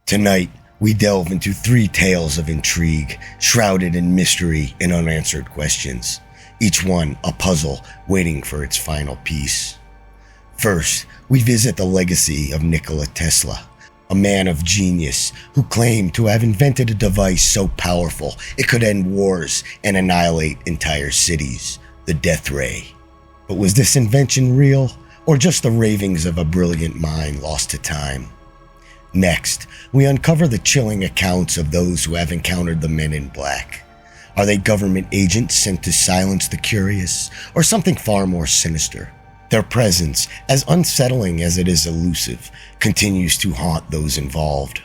Tonight, we delve into 3 tales of intrigue, shrouded in mystery and unanswered questions, each one a puzzle waiting for its final piece. First, we visit the legacy of Nikola Tesla, a man of genius who claimed to have invented a device so powerful it could end wars and annihilate entire cities, the death ray. But was this invention real, or just the ravings of a brilliant mind lost to time? Next, we uncover the chilling accounts of those who have encountered the men in black. Are they government agents sent to silence the curious, or something far more sinister? Their presence, as unsettling as it is elusive, continues to haunt those involved.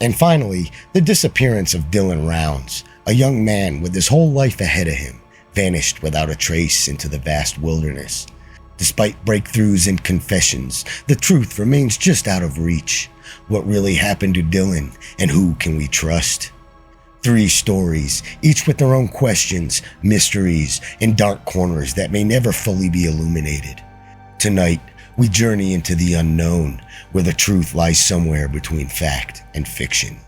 And finally, the disappearance of Dylan Rounds, a young man with his whole life ahead of him, vanished without a trace into the vast wilderness. Despite breakthroughs and confessions, the truth remains just out of reach. What really happened to Dylan, and who can we trust? 3 stories, each with their own questions, mysteries, and dark corners that may never fully be illuminated. Tonight, we journey into the unknown, where the truth lies somewhere between fact and fiction.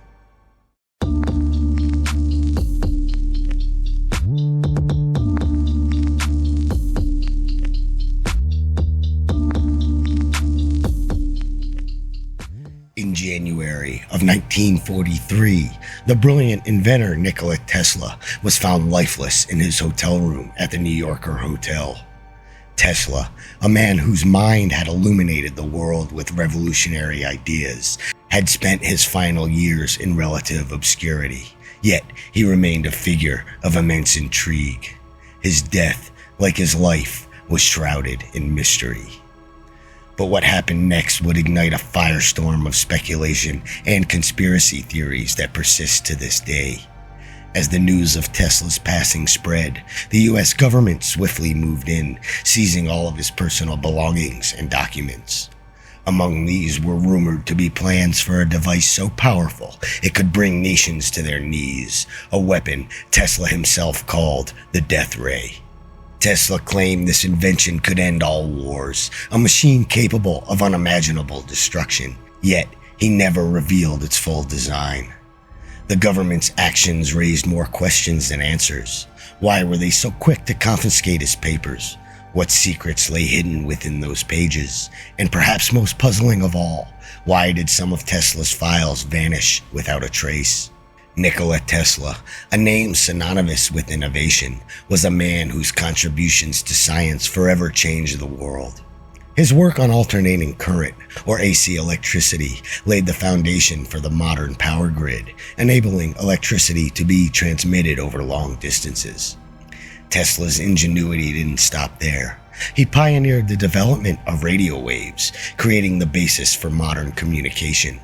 In January of 1943, the brilliant inventor Nikola Tesla was found lifeless in his hotel room at the New Yorker Hotel. Tesla, a man whose mind had illuminated the world with revolutionary ideas, had spent his final years in relative obscurity, yet he remained a figure of immense intrigue. His death, like his life, was shrouded in mystery. But what happened next would ignite a firestorm of speculation and conspiracy theories that persist to this day. As the news of Tesla's passing spread, the US government swiftly moved in, seizing all of his personal belongings and documents. Among these were rumored to be plans for a device so powerful it could bring nations to their knees, a weapon Tesla himself called the Death Ray. Tesla claimed this invention could end all wars, a machine capable of unimaginable destruction, yet he never revealed its full design. The government's actions raised more questions than answers. Why were they so quick to confiscate his papers? What secrets lay hidden within those pages? And perhaps most puzzling of all, why did some of Tesla's files vanish without a trace? Nikola Tesla, a name synonymous with innovation, was a man whose contributions to science forever changed the world. His work on alternating current, or AC electricity, laid the foundation for the modern power grid, enabling electricity to be transmitted over long distances. Tesla's ingenuity didn't stop there. He pioneered the development of radio waves, creating the basis for modern communication.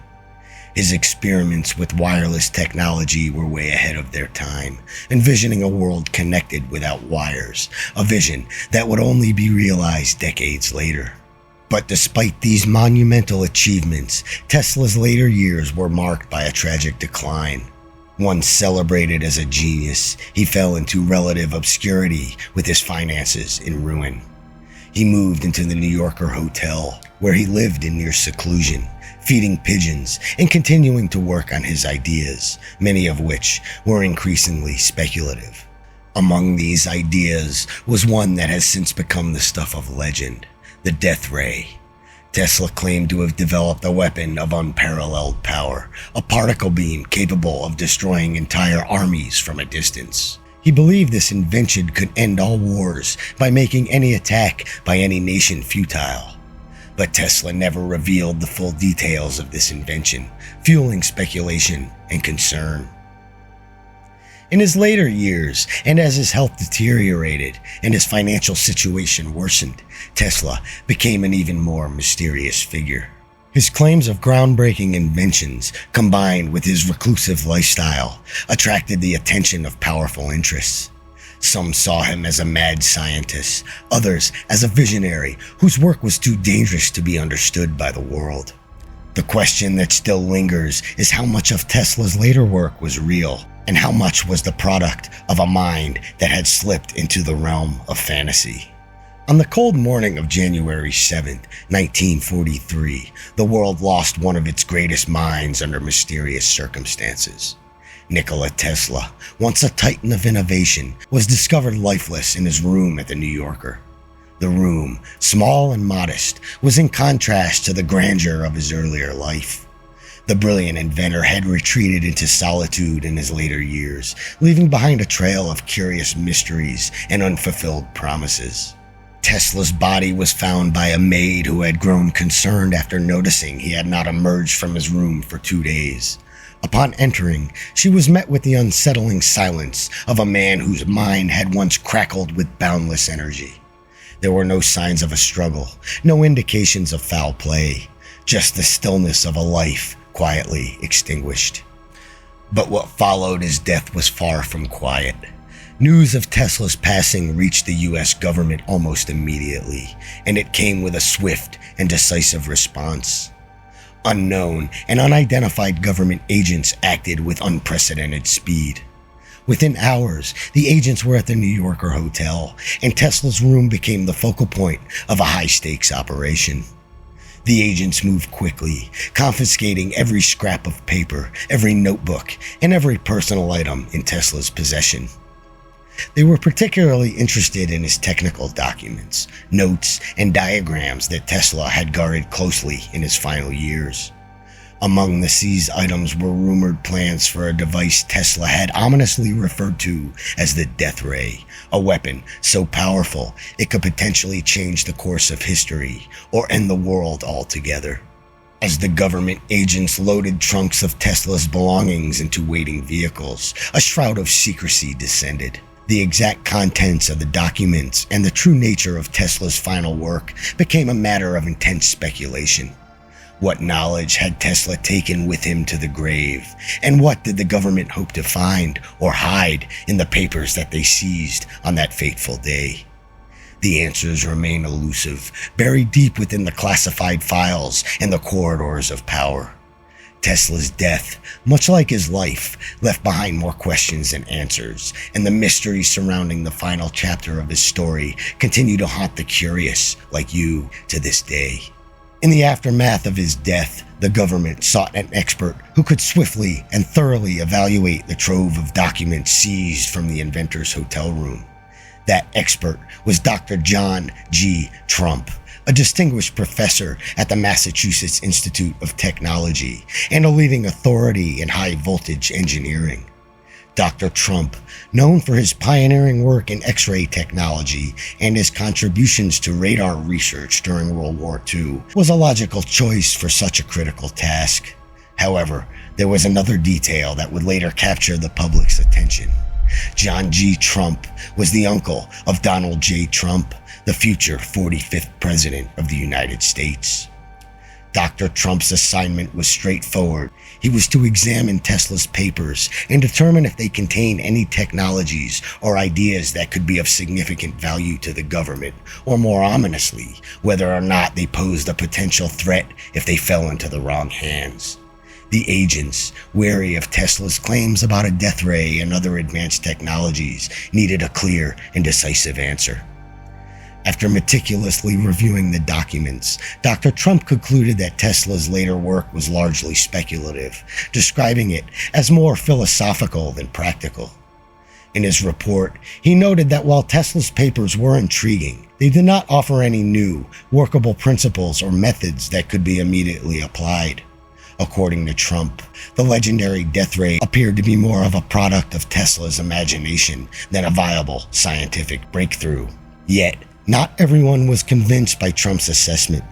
His experiments with wireless technology were way ahead of their time, envisioning a world connected without wires, a vision that would only be realized decades later. But despite these monumental achievements, Tesla's later years were marked by a tragic decline. Once celebrated as a genius, he fell into relative obscurity with his finances in ruin. He moved into the New Yorker Hotel, where he lived in near seclusion, feeding pigeons and continuing to work on his ideas, many of which were increasingly speculative. Among these ideas was one that has since become the stuff of legend, the Death Ray. Tesla claimed to have developed a weapon of unparalleled power, a particle beam capable of destroying entire armies from a distance. He believed this invention could end all wars by making any attack by any nation futile. But Tesla never revealed the full details of this invention, fueling speculation and concern. In his later years, and as his health deteriorated and his financial situation worsened, Tesla became an even more mysterious figure. His claims of groundbreaking inventions, combined with his reclusive lifestyle, attracted the attention of powerful interests. Some saw him as a mad scientist, others as a visionary whose work was too dangerous to be understood by the world. The question that still lingers is how much of Tesla's later work was real, and how much was the product of a mind that had slipped into the realm of fantasy. On the cold morning of January 7th, 1943, the world lost one of its greatest minds under mysterious circumstances. Nikola Tesla, once a titan of innovation, was discovered lifeless in his room at the New Yorker. The room, small and modest, was in contrast to the grandeur of his earlier life. The brilliant inventor had retreated into solitude in his later years, leaving behind a trail of curious mysteries and unfulfilled promises. Tesla's body was found by a maid who had grown concerned after noticing he had not emerged from his room for 2 days. Upon entering, she was met with the unsettling silence of a man whose mind had once crackled with boundless energy. There were no signs of a struggle, no indications of foul play, just the stillness of a life quietly extinguished. But what followed his death was far from quiet. News of Tesla's passing reached the U.S. government almost immediately, and it came with a swift and decisive response. Unknown and unidentified government agents acted with unprecedented speed. Within hours, the agents were at the New Yorker hotel, and Tesla's room became the focal point of a high-stakes operation. The agents moved quickly, confiscating every scrap of paper, every notebook, and every personal item in Tesla's possession. They were particularly interested in his technical documents, notes, and diagrams that Tesla had guarded closely in his final years. Among the seized items were rumored plans for a device Tesla had ominously referred to as the Death Ray, a weapon so powerful it could potentially change the course of history or end the world altogether. As the government agents loaded trunks of Tesla's belongings into waiting vehicles, a shroud of secrecy descended. The exact contents of the documents and the true nature of Tesla's final work became a matter of intense speculation. What knowledge had Tesla taken with him to the grave, and what did the government hope to find or hide in the papers that they seized on that fateful day? The answers remain elusive, buried deep within the classified files and the corridors of power. Tesla's death, much like his life, left behind more questions than answers, and the mysteries surrounding the final chapter of his story continue to haunt the curious, like you, to this day. In the aftermath of his death, the government sought an expert who could swiftly and thoroughly evaluate the trove of documents seized from the inventor's hotel room. That expert was Dr. John G. Trump, a distinguished professor at the Massachusetts Institute of Technology and a leading authority in high-voltage engineering. Dr. Trump, known for his pioneering work in X-ray technology and his contributions to radar research during World War II, was a logical choice for such a critical task. However, there was another detail that would later capture the public's attention. John G. Trump was the uncle of Donald J. Trump, the future 45th President of the United States. Dr. Trump's assignment was straightforward. He was to examine Tesla's papers and determine if they contained any technologies or ideas that could be of significant value to the government, or more ominously, whether or not they posed a potential threat if they fell into the wrong hands. The agents, wary of Tesla's claims about a death ray and other advanced technologies, needed a clear and decisive answer. After meticulously reviewing the documents, Dr. Trump concluded that Tesla's later work was largely speculative, describing it as more philosophical than practical. In his report, he noted that while Tesla's papers were intriguing, they did not offer any new, workable principles or methods that could be immediately applied. According to Trump, the legendary death ray appeared to be more of a product of Tesla's imagination than a viable scientific breakthrough. Yet, not everyone was convinced by Trump's assessment.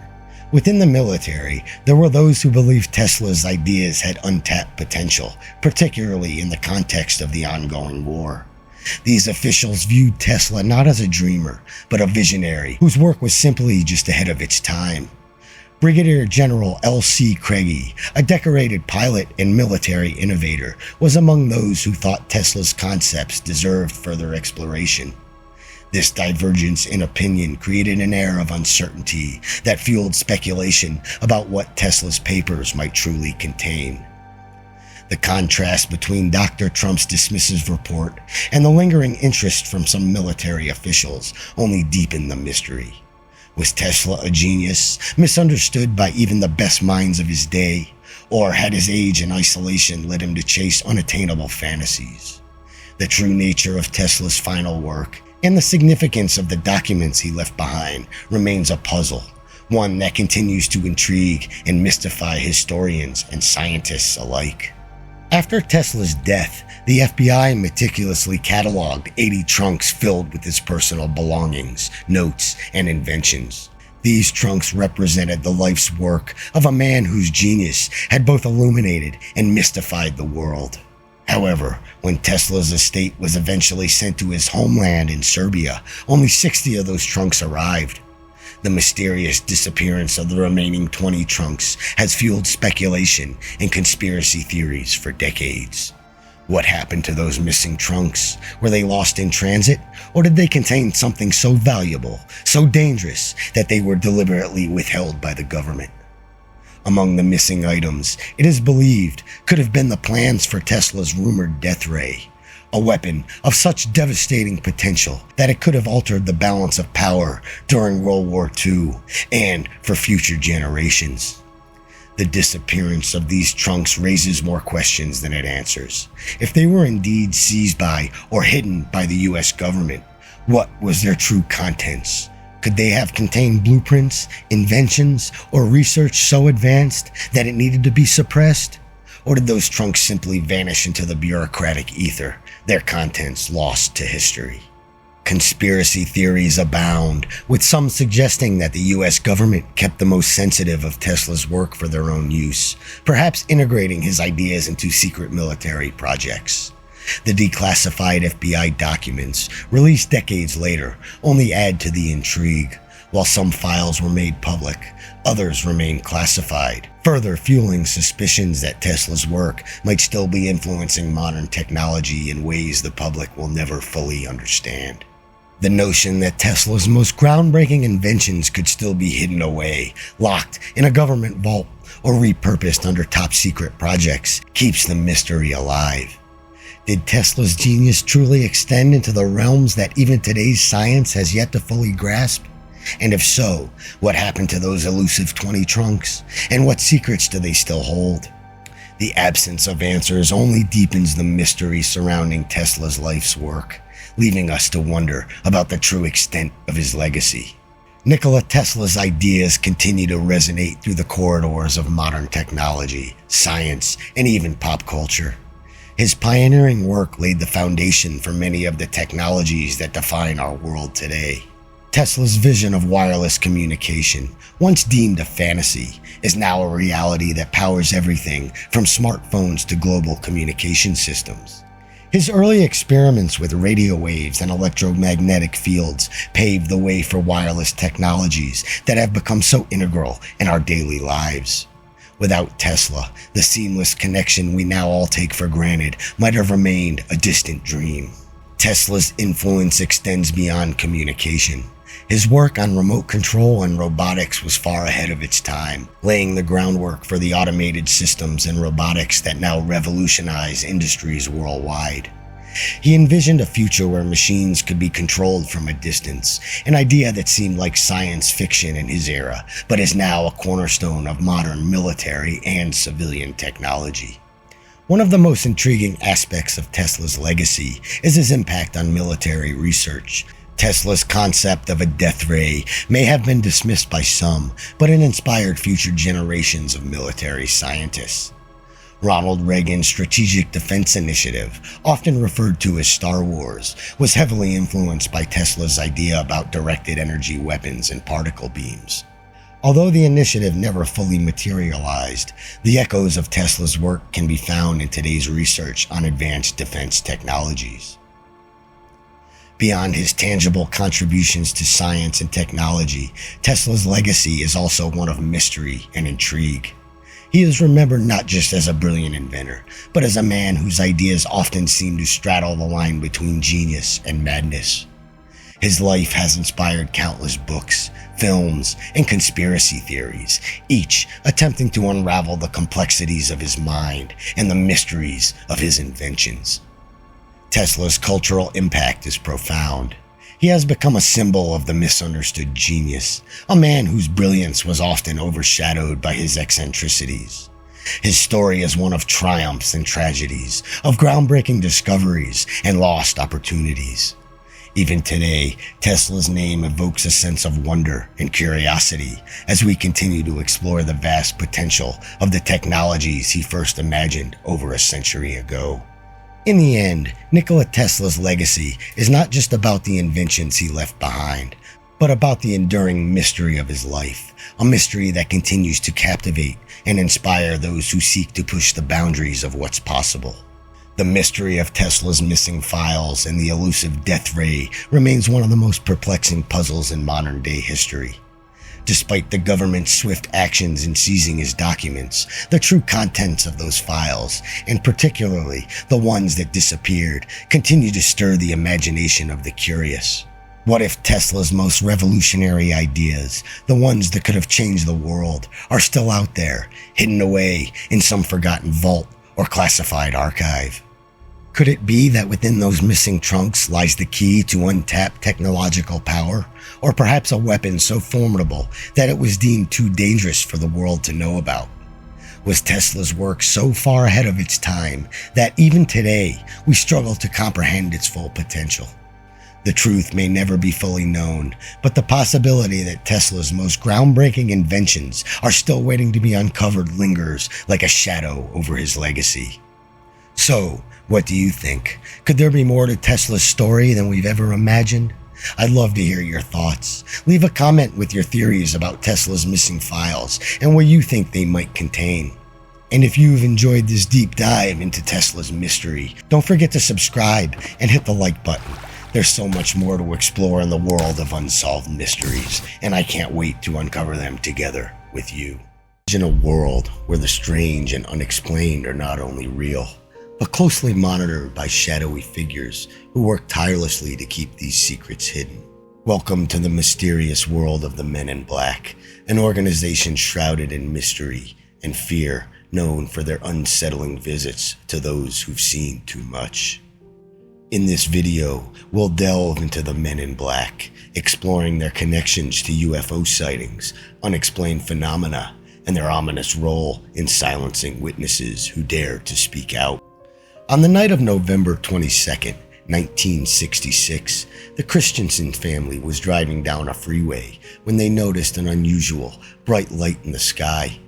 Within the military, there were those who believed Tesla's ideas had untapped potential, particularly in the context of the ongoing war. These officials viewed Tesla not as a dreamer, but a visionary whose work was simply just ahead of its time. Brigadier General L.C. Craigie, a decorated pilot and military innovator, was among those who thought Tesla's concepts deserved further exploration. This divergence in opinion created an air of uncertainty that fueled speculation about what Tesla's papers might truly contain. The contrast between Dr. Trump's dismissive report and the lingering interest from some military officials only deepened the mystery. Was Tesla a genius, misunderstood by even the best minds of his day, or had his age and isolation led him to chase unattainable fantasies? The true nature of Tesla's final work and the significance of the documents he left behind remains a puzzle, one that continues to intrigue and mystify historians and scientists alike. After Tesla's death, the FBI meticulously cataloged 80 trunks filled with his personal belongings, notes, and inventions. These trunks represented the life's work of a man whose genius had both illuminated and mystified the world. However, when Tesla's estate was eventually sent to his homeland in Serbia, only 60 of those trunks arrived. The mysterious disappearance of the remaining 20 trunks has fueled speculation and conspiracy theories for decades. What happened to those missing trunks? Were they lost in transit, or did they contain something so valuable, so dangerous, that they were deliberately withheld by the government? Among the missing items, it is believed, could have been the plans for Tesla's rumored death ray, a weapon of such devastating potential that it could have altered the balance of power during World War II and for future generations. The disappearance of these trunks raises more questions than it answers. If they were indeed seized by or hidden by the US government, what was their true contents? Could they have contained blueprints, inventions, or research so advanced that it needed to be suppressed? Or did those trunks simply vanish into the bureaucratic ether, their contents lost to history? Conspiracy theories abound, with some suggesting that the US government kept the most sensitive of Tesla's work for their own use, perhaps integrating his ideas into secret military projects. The declassified FBI documents, released decades later, only add to the intrigue. While some files were made public, others remained classified, further fueling suspicions that Tesla's work might still be influencing modern technology in ways the public will never fully understand. The notion that Tesla's most groundbreaking inventions could still be hidden away, locked in a government vault, or repurposed under top-secret projects keeps the mystery alive. Did Tesla's genius truly extend into the realms that even today's science has yet to fully grasp? And if so, what happened to those elusive 20 trunks? And what secrets do they still hold? The absence of answers only deepens the mystery surrounding Tesla's life's work, leaving us to wonder about the true extent of his legacy. Nikola Tesla's ideas continue to resonate through the corridors of modern technology, science, and even pop culture. His pioneering work laid the foundation for many of the technologies that define our world today. Tesla's vision of wireless communication, once deemed a fantasy, is now a reality that powers everything from smartphones to global communication systems. His early experiments with radio waves and electromagnetic fields paved the way for wireless technologies that have become so integral in our daily lives. Without Tesla, the seamless connection we now all take for granted might have remained a distant dream. Tesla's influence extends beyond communication. His work on remote control and robotics was far ahead of its time, laying the groundwork for the automated systems and robotics that now revolutionize industries worldwide. He envisioned a future where machines could be controlled from a distance, an idea that seemed like science fiction in his era, but is now a cornerstone of modern military and civilian technology. One of the most intriguing aspects of Tesla's legacy is his impact on military research. Tesla's concept of a death ray may have been dismissed by some, but it inspired future generations of military scientists. Ronald Reagan's Strategic Defense Initiative, often referred to as Star Wars, was heavily influenced by Tesla's idea about directed energy weapons and particle beams. Although the initiative never fully materialized, the echoes of Tesla's work can be found in today's research on advanced defense technologies. Beyond his tangible contributions to science and technology, Tesla's legacy is also one of mystery and intrigue. He is remembered not just as a brilliant inventor, but as a man whose ideas often seem to straddle the line between genius and madness. His life has inspired countless books, films, and conspiracy theories, each attempting to unravel the complexities of his mind and the mysteries of his inventions. Tesla's cultural impact is profound. He has become a symbol of the misunderstood genius, a man whose brilliance was often overshadowed by his eccentricities. His story is one of triumphs and tragedies, of groundbreaking discoveries and lost opportunities. Even today, Tesla's name evokes a sense of wonder and curiosity as we continue to explore the vast potential of the technologies he first imagined over a century ago. In the end, Nikola Tesla's legacy is not just about the inventions he left behind, but about the enduring mystery of his life, a mystery that continues to captivate and inspire those who seek to push the boundaries of what's possible. The mystery of Tesla's missing files and the elusive death ray remains one of the most perplexing puzzles in modern-day history. Despite the government's swift actions in seizing his documents, the true contents of those files, and particularly the ones that disappeared, continue to stir the imagination of the curious. What if Tesla's most revolutionary ideas, the ones that could have changed the world, are still out there, hidden away in some forgotten vault or classified archive? Could it be that within those missing trunks lies the key to untapped technological power, or perhaps a weapon so formidable that it was deemed too dangerous for the world to know about? Was Tesla's work so far ahead of its time that even today we struggle to comprehend its full potential? The truth may never be fully known, but the possibility that Tesla's most groundbreaking inventions are still waiting to be uncovered lingers like a shadow over his legacy. So, what do you think? Could there be more to Tesla's story than we've ever imagined? I'd love to hear your thoughts. Leave a comment with your theories about Tesla's missing files and what you think they might contain. And if you've enjoyed this deep dive into Tesla's mystery, don't forget to subscribe and hit the like button. There's so much more to explore in the world of unsolved mysteries, and I can't wait to uncover them together with you. Imagine a world where the strange and unexplained are not only real, but closely monitored by shadowy figures who work tirelessly to keep these secrets hidden. Welcome to the mysterious world of the Men in Black, an organization shrouded in mystery and fear, known for their unsettling visits to those who've seen too much. In this video, we'll delve into the Men in Black, exploring their connections to UFO sightings, unexplained phenomena, and their ominous role in silencing witnesses who dare to speak out. On the night of November 22nd, 1966, the Christensen family was driving down a freeway when they noticed an unusual, bright light in the sky.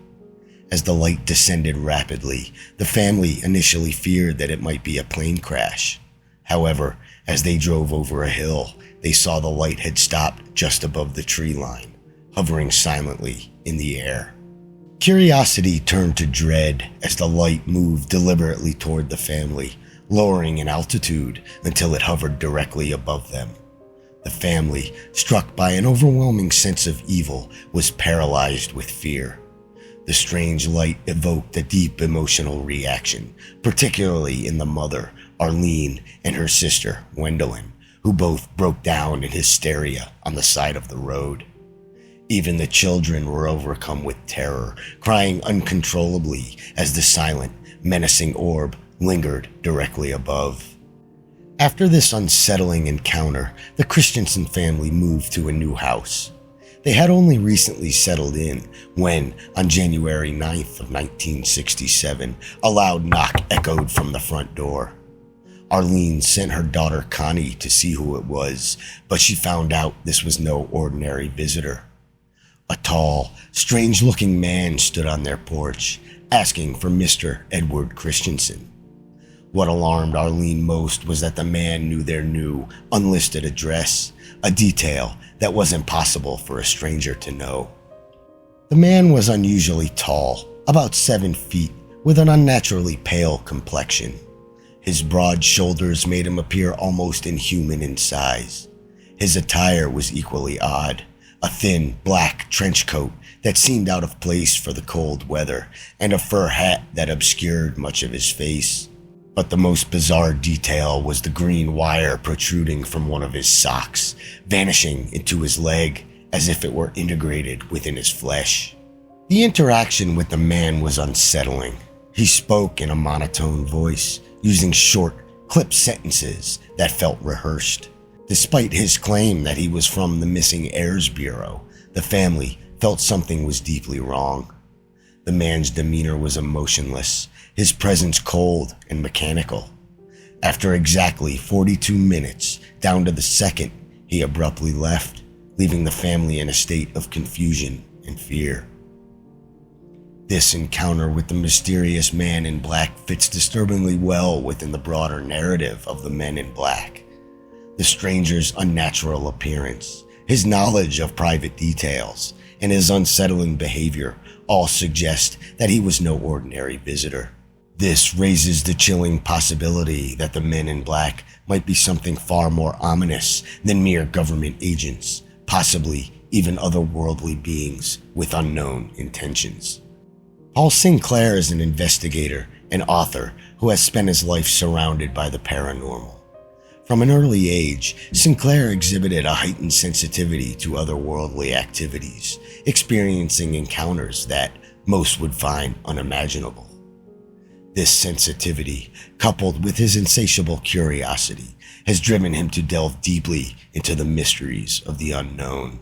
As the light descended rapidly, the family initially feared that it might be a plane crash. However, as they drove over a hill, they saw the light had stopped just above the tree line, hovering silently in the air. Curiosity turned to dread as the light moved deliberately toward the family, lowering in altitude until it hovered directly above them. The family, struck by an overwhelming sense of evil, was paralyzed with fear. The strange light evoked a deep emotional reaction, particularly in the mother, Arlene, and her sister, Gwendolyn, who both broke down in hysteria on the side of the road. Even the children were overcome with terror, crying uncontrollably as the silent, menacing orb lingered directly above. After this unsettling encounter, the Christensen family moved to a new house. They had only recently settled in when, on January 9th of 1967, a loud knock echoed from the front door. Arlene sent her daughter Connie to see who it was, but she found out this was no ordinary visitor. A tall, strange-looking man stood on their porch, asking for Mr. Edward Christensen. What alarmed Arlene most was that the man knew their new, unlisted address, a detail that was impossible for a stranger to know. The man was unusually tall, about 7 feet, with an unnaturally pale complexion. His broad shoulders made him appear almost inhuman in size. His attire was equally odd. A thin, black trench coat that seemed out of place for the cold weather, and a fur hat that obscured much of his face. But the most bizarre detail was the green wire protruding from one of his socks, vanishing into his leg as if it were integrated within his flesh. The interaction with the man was unsettling. He spoke in a monotone voice, using short, clipped sentences that felt rehearsed. Despite his claim that he was from the Missing Heirs Bureau, the family felt something was deeply wrong. The man's demeanor was emotionless, his presence cold and mechanical. After exactly 42 minutes, down to the second, he abruptly left, leaving the family in a state of confusion and fear. This encounter with the mysterious man in black fits disturbingly well within the broader narrative of the Men in Black. The stranger's unnatural appearance, his knowledge of private details, and his unsettling behavior all suggest that he was no ordinary visitor. This raises the chilling possibility that the Men in Black might be something far more ominous than mere government agents, possibly even otherworldly beings with unknown intentions. Paul Sinclair is an investigator and author who has spent his life surrounded by the paranormal. From an early age, Sinclair exhibited a heightened sensitivity to otherworldly activities, experiencing encounters that most would find unimaginable. This sensitivity, coupled with his insatiable curiosity, has driven him to delve deeply into the mysteries of the unknown.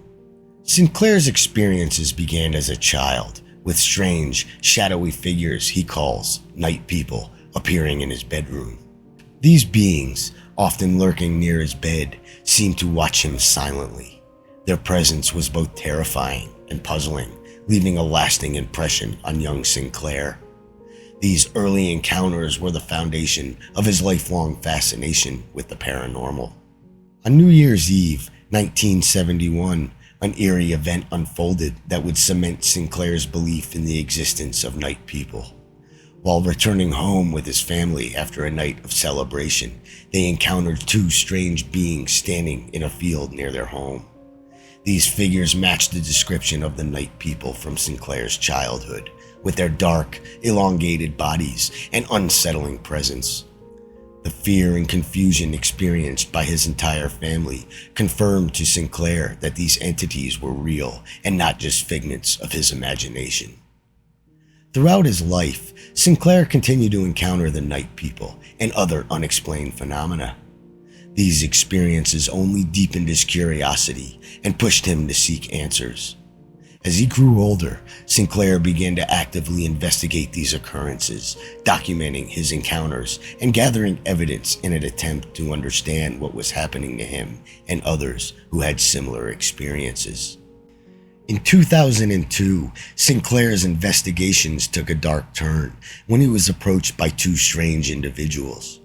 Sinclair's experiences began as a child, with strange, shadowy figures he calls night people appearing in his bedroom. These beings, often lurking near his bed, seemed to watch him silently. Their presence was both terrifying and puzzling, leaving a lasting impression on young Sinclair. These early encounters were the foundation of his lifelong fascination with the paranormal. On New Year's Eve, 1971, an eerie event unfolded that would cement Sinclair's belief in the existence of night people. While returning home with his family after a night of celebration, they encountered two strange beings standing in a field near their home. These figures matched the description of the night people from Sinclair's childhood, with their dark, elongated bodies and unsettling presence. The fear and confusion experienced by his entire family confirmed to Sinclair that these entities were real and not just figments of his imagination. Throughout his life, Sinclair continued to encounter the night people and other unexplained phenomena. These experiences only deepened his curiosity and pushed him to seek answers. As he grew older, Sinclair began to actively investigate these occurrences, documenting his encounters and gathering evidence in an attempt to understand what was happening to him and others who had similar experiences. In 2002, Sinclair's investigations took a dark turn when he was approached by two strange individuals.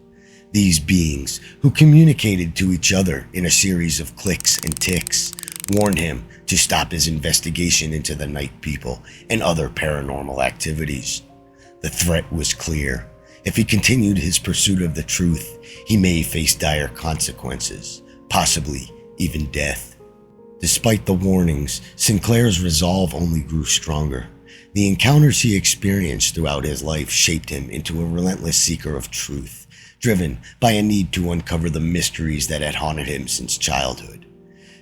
These beings, who communicated to each other in a series of clicks and ticks, warned him to stop his investigation into the night people and other paranormal activities. The threat was clear. If he continued his pursuit of the truth, he may face dire consequences, possibly even death. Despite the warnings, Sinclair's resolve only grew stronger. The encounters he experienced throughout his life shaped him into a relentless seeker of truth, driven by a need to uncover the mysteries that had haunted him since childhood.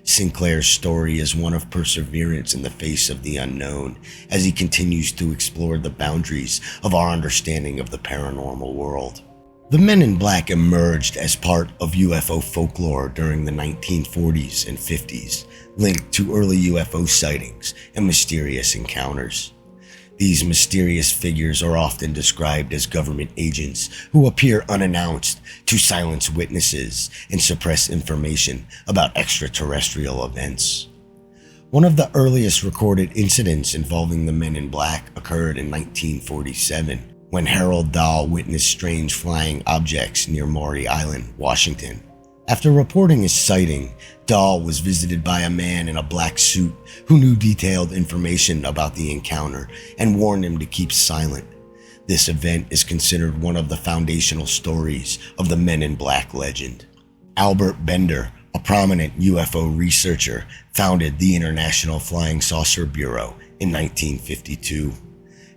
Sinclair's story is one of perseverance in the face of the unknown as he continues to explore the boundaries of our understanding of the paranormal world. The Men in Black emerged as part of UFO folklore during the 1940s and 50s, linked to early UFO sightings and mysterious encounters. These mysterious figures are often described as government agents who appear unannounced to silence witnesses and suppress information about extraterrestrial events. One of the earliest recorded incidents involving the Men in Black occurred in 1947, when Harold Dahl witnessed strange flying objects near Maury Island, Washington. After reporting his sighting, Dahl was visited by a man in a black suit who knew detailed information about the encounter and warned him to keep silent. This event is considered one of the foundational stories of the Men in Black legend. Albert Bender, a prominent UFO researcher, founded the International Flying Saucer Bureau in 1952.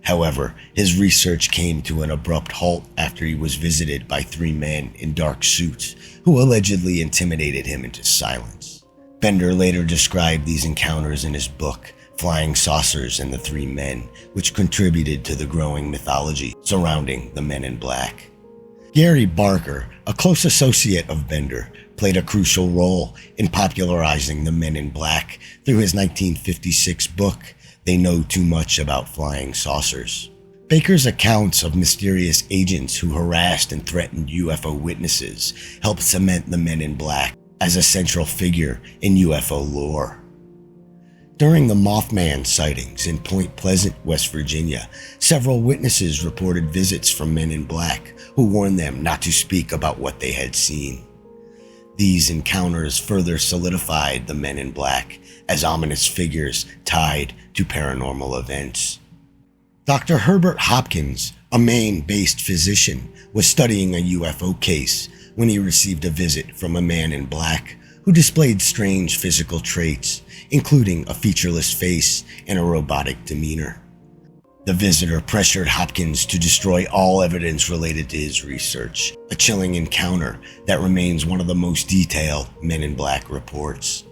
However, his research came to an abrupt halt after he was visited by three men in dark suits who allegedly intimidated him into silence. Bender later described these encounters in his book, Flying Saucers and the Three Men, which contributed to the growing mythology surrounding the Men in Black. Gary Barker, a close associate of Bender, played a crucial role in popularizing the Men in Black through his 1956 book, They Know Too Much About Flying Saucers. Baker's accounts of mysterious agents who harassed and threatened UFO witnesses helped cement the Men in Black as a central figure in UFO lore. During the Mothman sightings in Point Pleasant, West Virginia, several witnesses reported visits from Men in Black who warned them not to speak about what they had seen. These encounters further solidified the Men in Black as ominous figures tied to paranormal events. Dr. Herbert Hopkins, a Maine-based physician, was studying a UFO case when he received a visit from a man in black who displayed strange physical traits, including a featureless face and a robotic demeanor. The visitor pressured Hopkins to destroy all evidence related to his research, a chilling encounter that remains one of the most detailed Men in Black reports.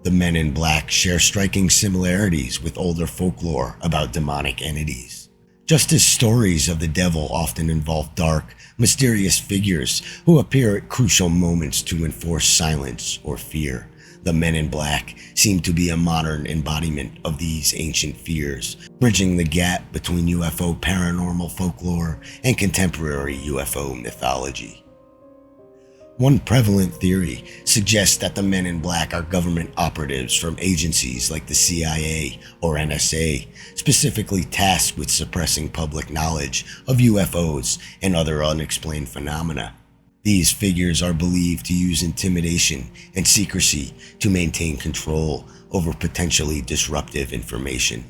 The Men in Black share striking similarities with older folklore about demonic entities. Just as stories of the devil often involve dark, mysterious figures who appear at crucial moments to enforce silence or fear, the Men in Black seem to be a modern embodiment of these ancient fears, bridging the gap between UFO paranormal folklore and contemporary UFO mythology. One prevalent theory suggests that the Men in Black are government operatives from agencies like the CIA or NSA, specifically tasked with suppressing public knowledge of UFOs and other unexplained phenomena. These figures are believed to use intimidation and secrecy to maintain control over potentially disruptive information.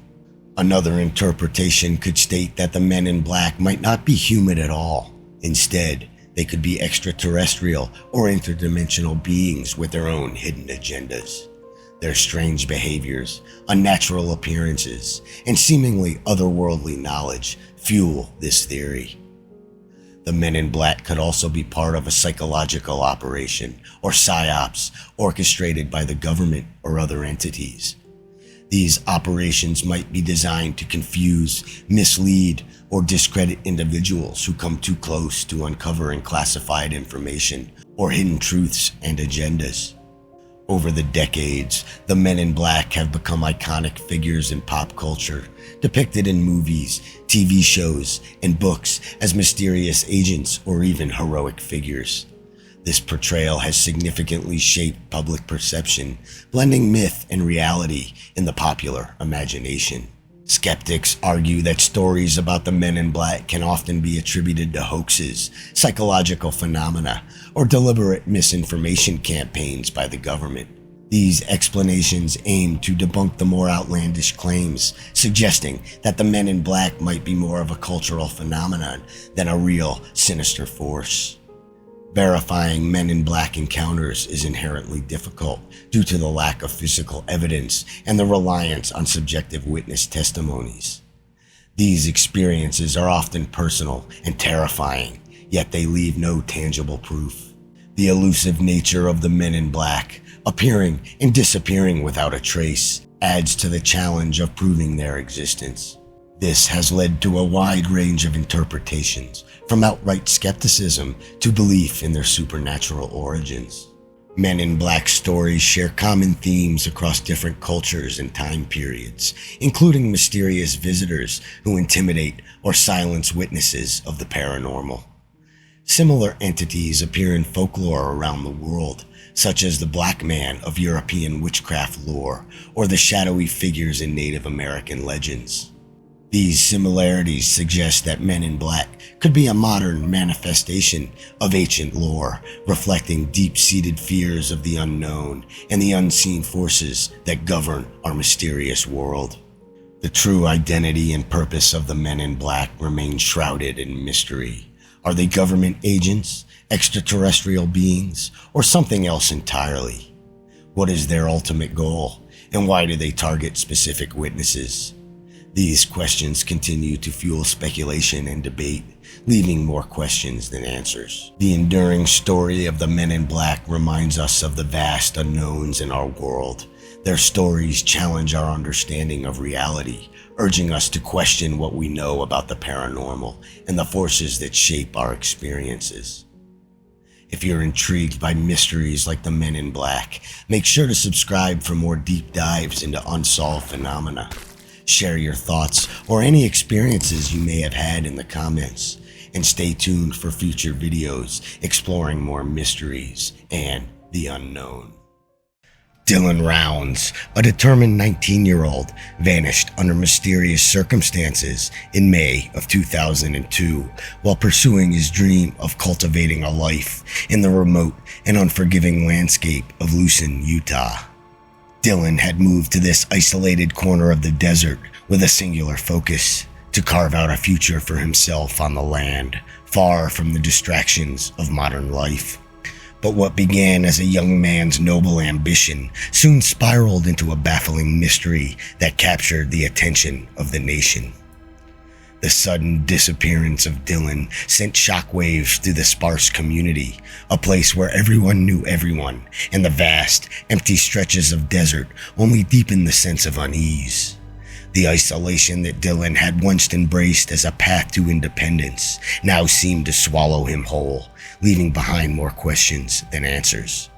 Another interpretation could state that the Men in Black might not be human at all. Instead, they could be extraterrestrial or interdimensional beings with their own hidden agendas. Their strange behaviors, unnatural appearances, and seemingly otherworldly knowledge fuel this theory. The Men in Black could also be part of a psychological operation or psyops orchestrated by the government or other entities. These operations might be designed to confuse, mislead, or discredit individuals who come too close to uncovering classified information or hidden truths and agendas. Over the decades, the Men in Black have become iconic figures in pop culture, depicted in movies, TV shows, and books as mysterious agents or even heroic figures. This portrayal has significantly shaped public perception, blending myth and reality in the popular imagination. Skeptics argue that stories about the Men in Black can often be attributed to hoaxes, psychological phenomena, or deliberate misinformation campaigns by the government. These explanations aim to debunk the more outlandish claims, suggesting that the Men in Black might be more of a cultural phenomenon than a real, sinister force. Verifying Men in Black encounters is inherently difficult due to the lack of physical evidence and the reliance on subjective witness testimonies. These experiences are often personal and terrifying, yet they leave no tangible proof. The elusive nature of the Men in Black, appearing and disappearing without a trace, adds to the challenge of proving their existence. This has led to a wide range of interpretations, from outright skepticism to belief in their supernatural origins. Men in Black stories share common themes across different cultures and time periods, including mysterious visitors who intimidate or silence witnesses of the paranormal. Similar entities appear in folklore around the world, such as the Black Man of European witchcraft lore or the shadowy figures in Native American legends. These similarities suggest that Men in Black could be a modern manifestation of ancient lore, reflecting deep-seated fears of the unknown and the unseen forces that govern our mysterious world. The true identity and purpose of the Men in Black remain shrouded in mystery. Are they government agents, extraterrestrial beings, or something else entirely? What is their ultimate goal, and why do they target specific witnesses? These questions continue to fuel speculation and debate, leaving more questions than answers. The enduring story of the Men in Black reminds us of the vast unknowns in our world. Their stories challenge our understanding of reality, urging us to question what we know about the paranormal and the forces that shape our experiences. If you're intrigued by mysteries like the Men in Black, make sure to subscribe for more deep dives into unsolved phenomena. Share your thoughts or any experiences you may have had in the comments, and stay tuned for future videos exploring more mysteries and the unknown. Dylan Rounds, a determined 19-year-old, vanished under mysterious circumstances in May of 2002 while pursuing his dream of cultivating a life in the remote and unforgiving landscape of Lucin, Utah. Dylan had moved to this isolated corner of the desert with a singular focus: to carve out a future for himself on the land, far from the distractions of modern life. But what began as a young man's noble ambition soon spiraled into a baffling mystery that captured the attention of the nation. The sudden disappearance of Dylan sent shockwaves through the sparse community, a place where everyone knew everyone, and the vast, empty stretches of desert only deepened the sense of unease. The isolation that Dylan had once embraced as a path to independence now seemed to swallow him whole, leaving behind more questions than answers.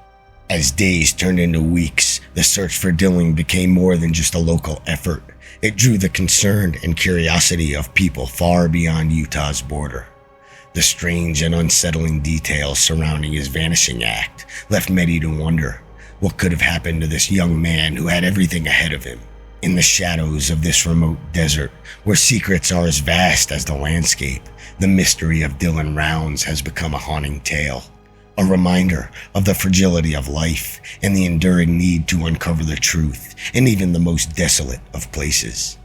As days turned into weeks, the search for Dylan became more than just a local effort. It drew the concern and curiosity of people far beyond Utah's border. The strange and unsettling details surrounding his vanishing act left many to wonder what could have happened to this young man who had everything ahead of him. In the shadows of this remote desert, where secrets are as vast as the landscape, the mystery of Dylan Rounds has become a haunting tale, a reminder of the fragility of life and the enduring need to uncover the truth in even the most desolate of places.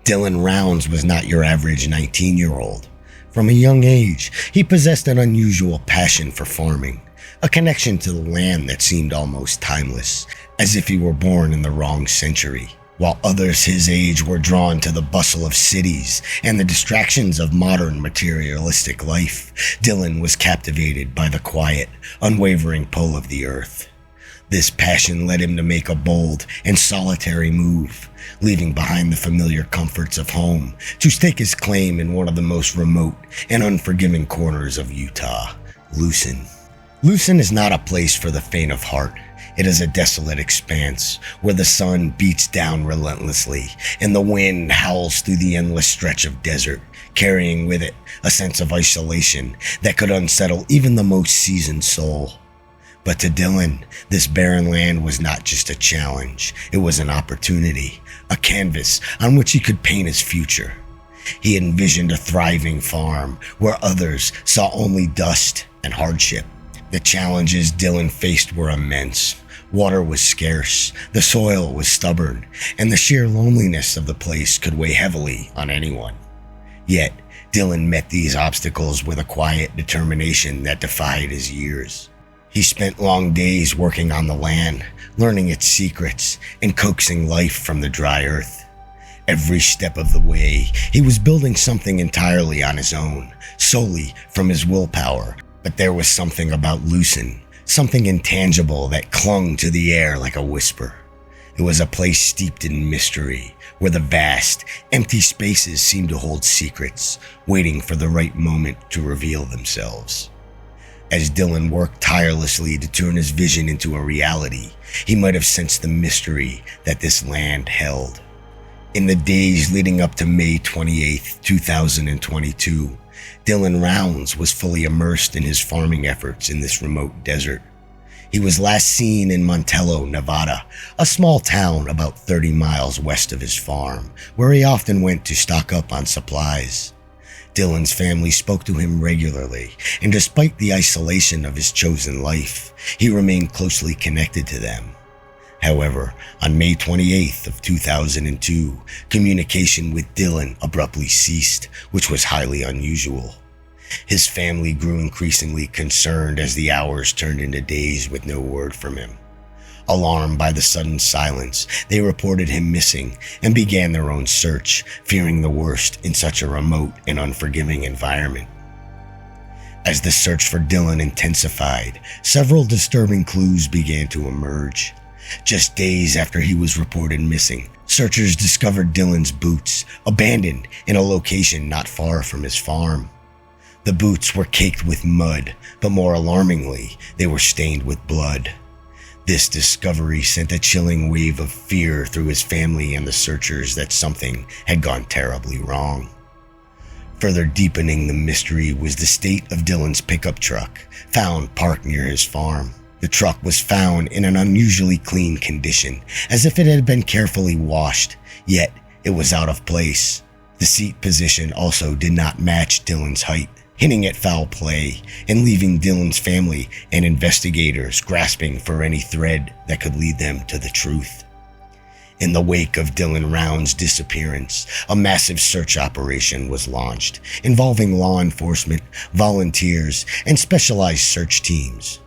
Dylan Rounds was not your average 19-year-old. From a young age, he possessed an unusual passion for farming, a connection to the land that seemed almost timeless, as if he were born in the wrong century. While others his age were drawn to the bustle of cities and the distractions of modern materialistic life, Dylan was captivated by the quiet, unwavering pull of the earth. This passion led him to make a bold and solitary move, leaving behind the familiar comforts of home to stake his claim in one of the most remote and unforgiving corners of Utah, Lucin. Lucin is not a place for the faint of heart. It is a desolate expanse where the sun beats down relentlessly and the wind howls through the endless stretch of desert, carrying with it a sense of isolation that could unsettle even the most seasoned soul. But to Dylan, this barren land was not just a challenge. It was an opportunity, a canvas on which he could paint his future. He envisioned a thriving farm where others saw only dust and hardship. The challenges Dylan faced were immense. Water was scarce, the soil was stubborn, and the sheer loneliness of the place could weigh heavily on anyone. Yet, Dylan met these obstacles with a quiet determination that defied his years. He spent long days working on the land, learning its secrets, and coaxing life from the dry earth. Every step of the way, he was building something entirely on his own, solely from his willpower. But there was something about Lucin, something intangible that clung to the air like a whisper. It was a place steeped in mystery, where the vast, empty spaces seemed to hold secrets, waiting for the right moment to reveal themselves. As Dylan worked tirelessly to turn his vision into a reality, he might have sensed the mystery that this land held. In the days leading up to May 28, 2022, Dylan Rounds was fully immersed in his farming efforts in this remote desert. He was last seen in Montello, Nevada, a small town about 30 miles west of his farm, where he often went to stock up on supplies. Dylan's family spoke to him regularly, and despite the isolation of his chosen life, he remained closely connected to them. However, on May 28th of 2002, communication with Dylan abruptly ceased, which was highly unusual. His family grew increasingly concerned as the hours turned into days with no word from him. Alarmed by the sudden silence, they reported him missing and began their own search, fearing the worst in such a remote and unforgiving environment. As the search for Dylan intensified, several disturbing clues began to emerge. Just days after he was reported missing, searchers discovered Dylan's boots, abandoned in a location not far from his farm. The boots were caked with mud, but more alarmingly, they were stained with blood. This discovery sent a chilling wave of fear through his family and the searchers that something had gone terribly wrong. Further deepening the mystery was the state of Dylan's pickup truck, found parked near his farm. The truck was found in an unusually clean condition, as if it had been carefully washed, yet it was out of place. The seat position also did not match Dylan's height, hinting at foul play and leaving Dylan's family and investigators grasping for any thread that could lead them to the truth. In the wake of Dylan Round's disappearance, a massive search operation was launched, involving law enforcement, volunteers, and specialized search teams.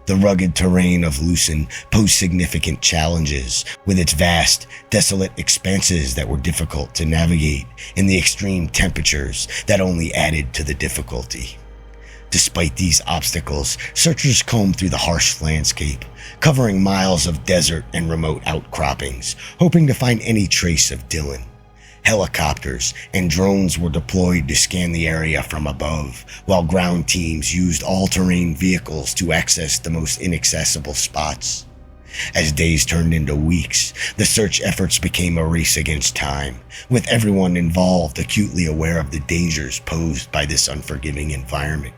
The rugged terrain of Lucin posed significant challenges, with its vast, desolate expanses that were difficult to navigate and the extreme temperatures that only added to the difficulty. Despite these obstacles, searchers combed through the harsh landscape, covering miles of desert and remote outcroppings, hoping to find any trace of Dylan. Helicopters and drones were deployed to scan the area from above, while ground teams used all-terrain vehicles to access the most inaccessible spots. As days turned into weeks, the search efforts became a race against time, with everyone involved acutely aware of the dangers posed by this unforgiving environment.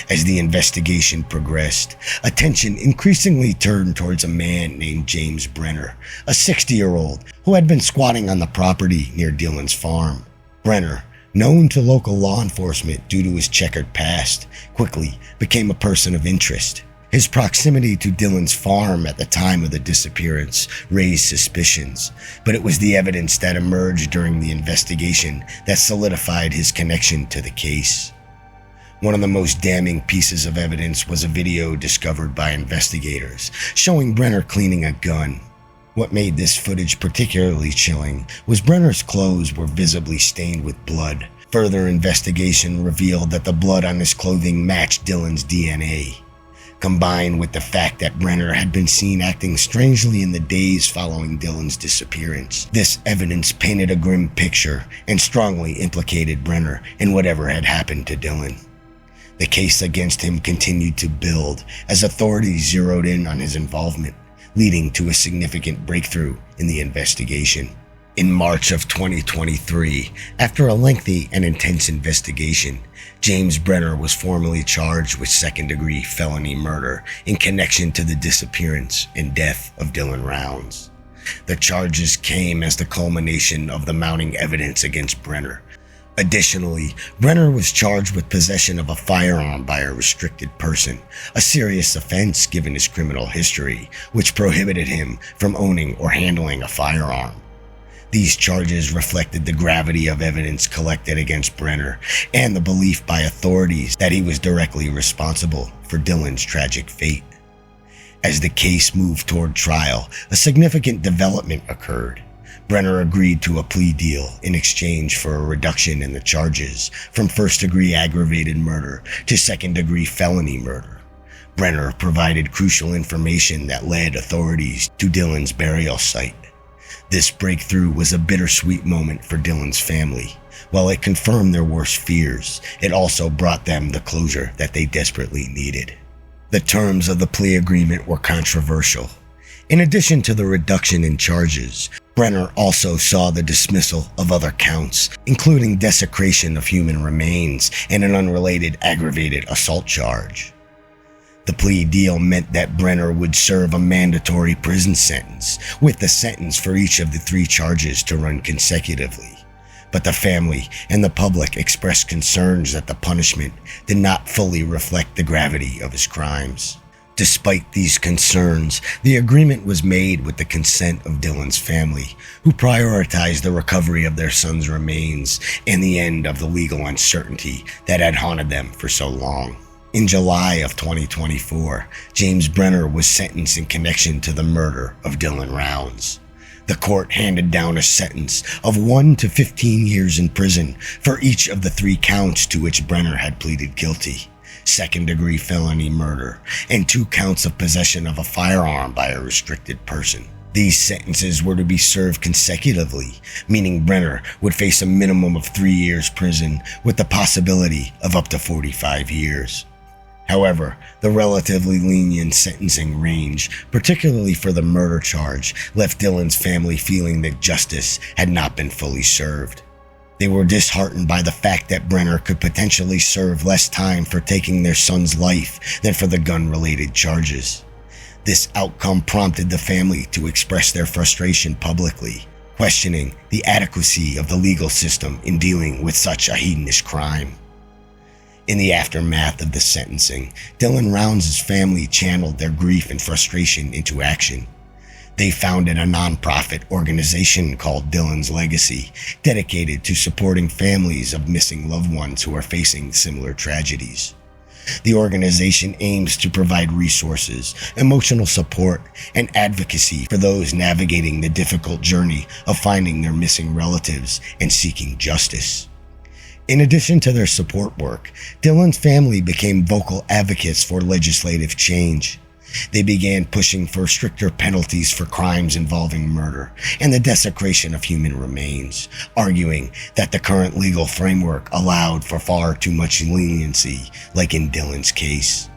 As the investigation progressed, attention increasingly turned towards a man named James Brenner, a 60-year-old who had been squatting on the property near Dylan's farm. Brenner, known to local law enforcement due to his checkered past, quickly became a person of interest. His proximity to Dylan's farm at the time of the disappearance raised suspicions, but it was the evidence that emerged during the investigation that solidified his connection to the case. One of the most damning pieces of evidence was a video discovered by investigators showing Brenner cleaning a gun. What made this footage particularly chilling was Brenner's clothes were visibly stained with blood. Further investigation revealed that the blood on his clothing matched Dylan's DNA. Combined with the fact that Brenner had been seen acting strangely in the days following Dylan's disappearance, this evidence painted a grim picture and strongly implicated Brenner in whatever had happened to Dylan. The case against him continued to build as authorities zeroed in on his involvement, leading to a significant breakthrough in the investigation. In March of 2023, after a lengthy and intense investigation, James Brenner was formally charged with second-degree felony murder in connection to the disappearance and death of Dylan Rounds. The charges came as the culmination of the mounting evidence against Brenner. Additionally, Brenner was charged with possession of a firearm by a restricted person, a serious offense given his criminal history, which prohibited him from owning or handling a firearm. These charges reflected the gravity of evidence collected against Brenner and the belief by authorities that he was directly responsible for Dylan's tragic fate. As the case moved toward trial, a significant development occurred. Brenner agreed to a plea deal in exchange for a reduction in the charges from first-degree aggravated murder to second-degree felony murder. Brenner provided crucial information that led authorities to Dylan's burial site. This breakthrough was a bittersweet moment for Dylan's family. While it confirmed their worst fears, it also brought them the closure that they desperately needed. The terms of the plea agreement were controversial. In addition to the reduction in charges, Brenner also saw the dismissal of other counts, including desecration of human remains and an unrelated aggravated assault charge. The plea deal meant that Brenner would serve a mandatory prison sentence, with the sentence for each of the 3 charges to run consecutively. But the family and the public expressed concerns that the punishment did not fully reflect the gravity of his crimes. Despite these concerns, the agreement was made with the consent of Dylan's family, who prioritized the recovery of their son's remains and the end of the legal uncertainty that had haunted them for so long. In July of 2024, James Brenner was sentenced in connection to the murder of Dylan Rounds. The court handed down a sentence of 1 to 15 years in prison for each of the 3 counts to which Brenner had pleaded guilty: second-degree felony murder and 2 counts of possession of a firearm by a restricted person. These sentences were to be served consecutively, meaning Brenner would face a minimum of 3 years prison with the possibility of up to 45 years. However, the relatively lenient sentencing range, particularly for the murder charge, left Dylan's family feeling that justice had not been fully served. They were disheartened by the fact that Brenner could potentially serve less time for taking their son's life than for the gun-related charges. This outcome prompted the family to express their frustration publicly, questioning the adequacy of the legal system in dealing with such a heinous crime. In the aftermath of the sentencing, Dylan Rounds' family channeled their grief and frustration into action. They founded a nonprofit organization called Dylan's Legacy, dedicated to supporting families of missing loved ones who are facing similar tragedies. The organization aims to provide resources, emotional support, and advocacy for those navigating the difficult journey of finding their missing relatives and seeking justice. In addition to their support work, Dylan's family became vocal advocates for legislative change. They began pushing for stricter penalties for crimes involving murder and the desecration of human remains, arguing that the current legal framework allowed for far too much leniency, like in Dylan's case.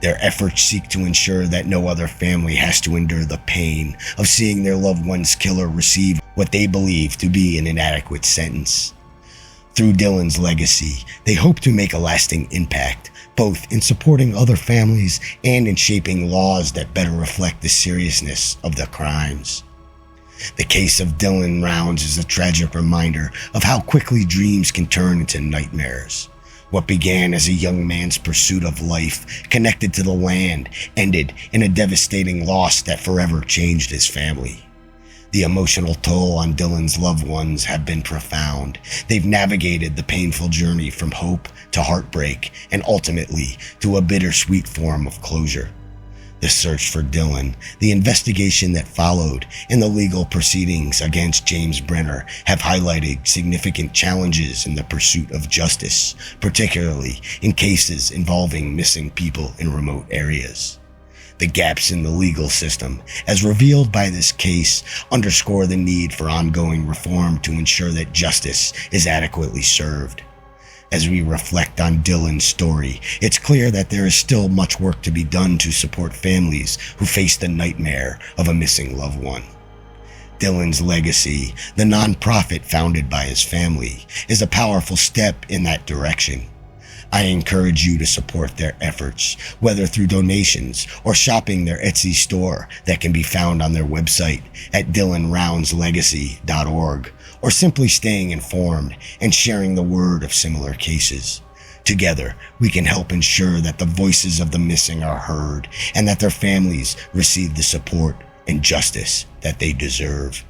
Their efforts seek to ensure that no other family has to endure the pain of seeing their loved one's killer receive what they believe to be an inadequate sentence. Through Dylan's Legacy, they hope to make a lasting impact, both in supporting other families and in shaping laws that better reflect the seriousness of the crimes. The case of Dylan Rounds is a tragic reminder of how quickly dreams can turn into nightmares. What began as a young man's pursuit of life connected to the land ended in a devastating loss that forever changed his family. The emotional toll on Dylan's loved ones have been profound. They've navigated the painful journey from hope to heartbreak and ultimately to a bittersweet form of closure. The search for Dylan, the investigation that followed, and the legal proceedings against James Brenner have highlighted significant challenges in the pursuit of justice, particularly in cases involving missing people in remote areas. The gaps in the legal system, as revealed by this case, underscore the need for ongoing reform to ensure that justice is adequately served. As we reflect on Dylan's story, it's clear that there is still much work to be done to support families who face the nightmare of a missing loved one. Dylan's Legacy, the nonprofit founded by his family, is a powerful step in that direction. I encourage you to support their efforts, whether through donations or shopping their Etsy store that can be found on their website at dylanroundslegacy.org, or simply staying informed and sharing the word of similar cases. Together, we can help ensure that the voices of the missing are heard and that their families receive the support and justice that they deserve.